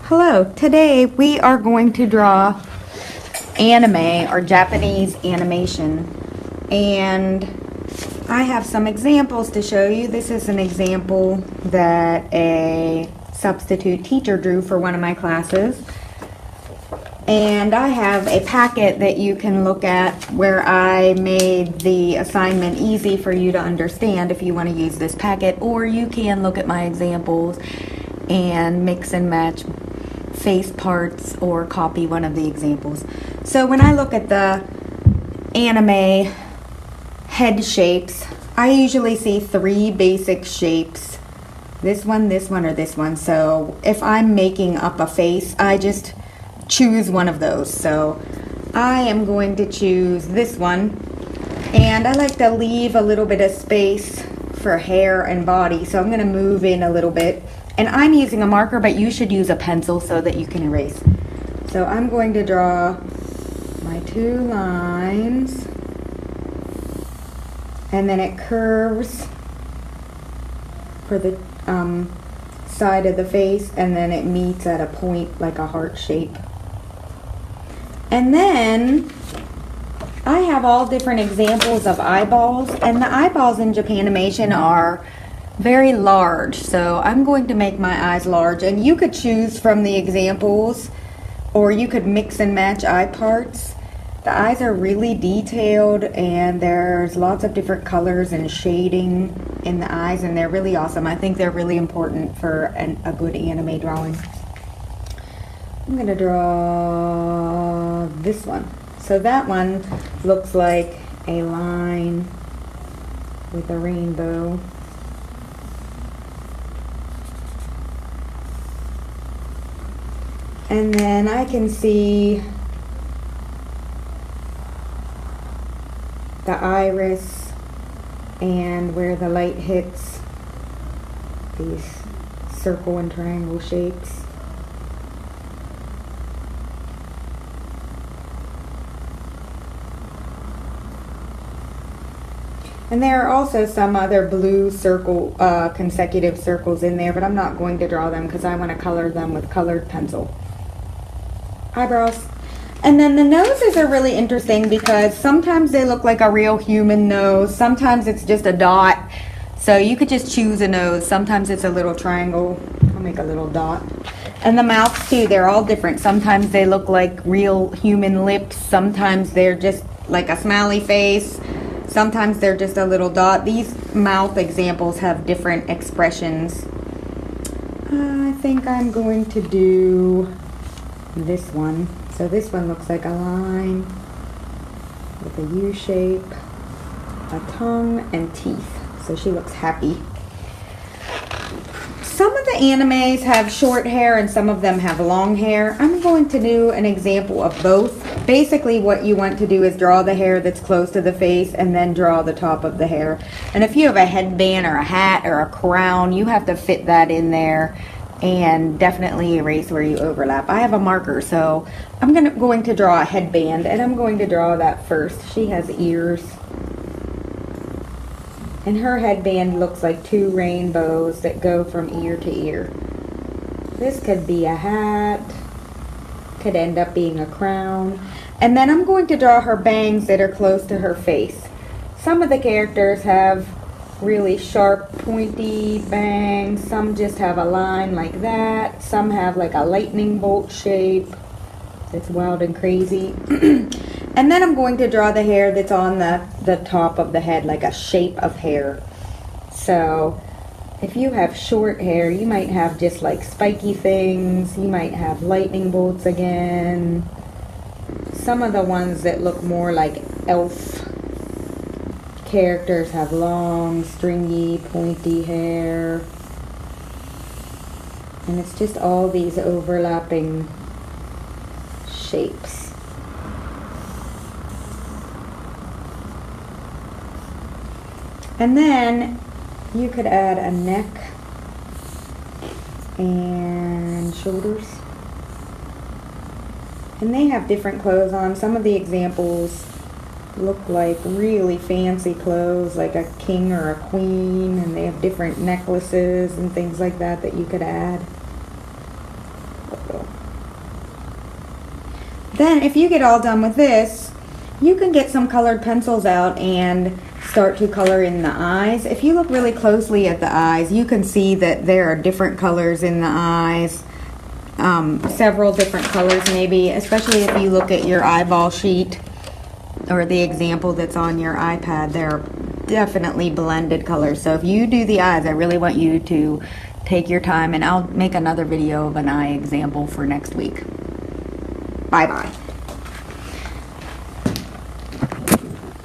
Hello, today we are going to draw anime or Japanese animation, and I have some examples to show you. This is an example that a substitute teacher drew for one of my classes, and I have a packet that you can look at where I made the assignment easy for you to understand if you want to use this packet, or you can look at my examples and mix and match face parts or copy one of the examples. So when I look at the anime head shapes, I usually see three basic shapes. This one, or this one. So if I'm making up a face, I just choose one of those. So I am going to choose this one, and I like to leave a little bit of space for hair and body, so I'm going to move in a little bit. And I'm using a marker, but you should use a pencil so that you can erase. So I'm going to draw my two lines, and then it curves for the side of the face, and then it meets at a point like a heart shape. And then I have all different examples of eyeballs, and the eyeballs in Japanimation are very large, so I'm going to make my eyes large, and you could choose from the examples, or you could mix and match eye parts. The eyes are really detailed, and there's lots of different colors and shading in the eyes, and they're really awesome. I think they're really important for a good anime drawing. I'm going to draw this one. So that one looks like a line with a rainbow. And then I can see the iris and where the light hits these circle and triangle shapes. And there are also some other blue circle, consecutive circles in there, but I'm not going to draw them because I want to color them with colored pencil. Eyebrows. And then the noses are really interesting because sometimes they look like a real human nose. Sometimes it's just a dot. So you could just choose a nose. Sometimes it's a little triangle. I'll make a little dot. And the mouths too, they're all different. Sometimes they look like real human lips. Sometimes they're just like a smiley face. Sometimes they're just a little dot. These mouth examples have different expressions. I think I'm going to do this one. So this one looks like a line with a U shape, a tongue, and teeth. So she looks happy. Some of the animes have short hair and some of them have long hair. I'm going to do an example of both. Basically what you want to do is draw the hair that's close to the face and then draw the top of the hair. And if you have a headband or a hat or a crown, you have to fit that in there and definitely erase where you overlap. I have a marker, so I'm going to draw a headband, and I'm going to draw that first. She has ears. And her headband looks like two rainbows that go from ear to ear. This could be a hat, could end up being a crown. And then I'm going to draw her bangs that are close to her face. Some of the characters have really sharp, pointy bangs. Some just have a line like that. Some have like a lightning bolt shape. It's wild and crazy. And then I'm going to draw the hair that's on the top of the head, like a shape of hair. So if you have short hair, you might have just like spiky things. You might have lightning bolts again. Some of the ones that look more like elf characters have long, stringy, pointy hair. And it's just all these overlapping shapes. And then you could add a neck and shoulders. And they have different clothes on. Some of the examples look like really fancy clothes, like a king or a queen, and they have different necklaces and things like that that you could add. circle. Then if you get all done with this, you can get some colored pencils out and start to color in the eyes. If you look really closely at the eyes, you can see that there are different colors in the eyes, several different colors maybe, especially if you look at your eyeball sheet or the example that's on your iPad. There are definitely blended colors. So if you do the eyes, I really want you to take your time, and I'll make another video of an eye example for next week. Bye-bye.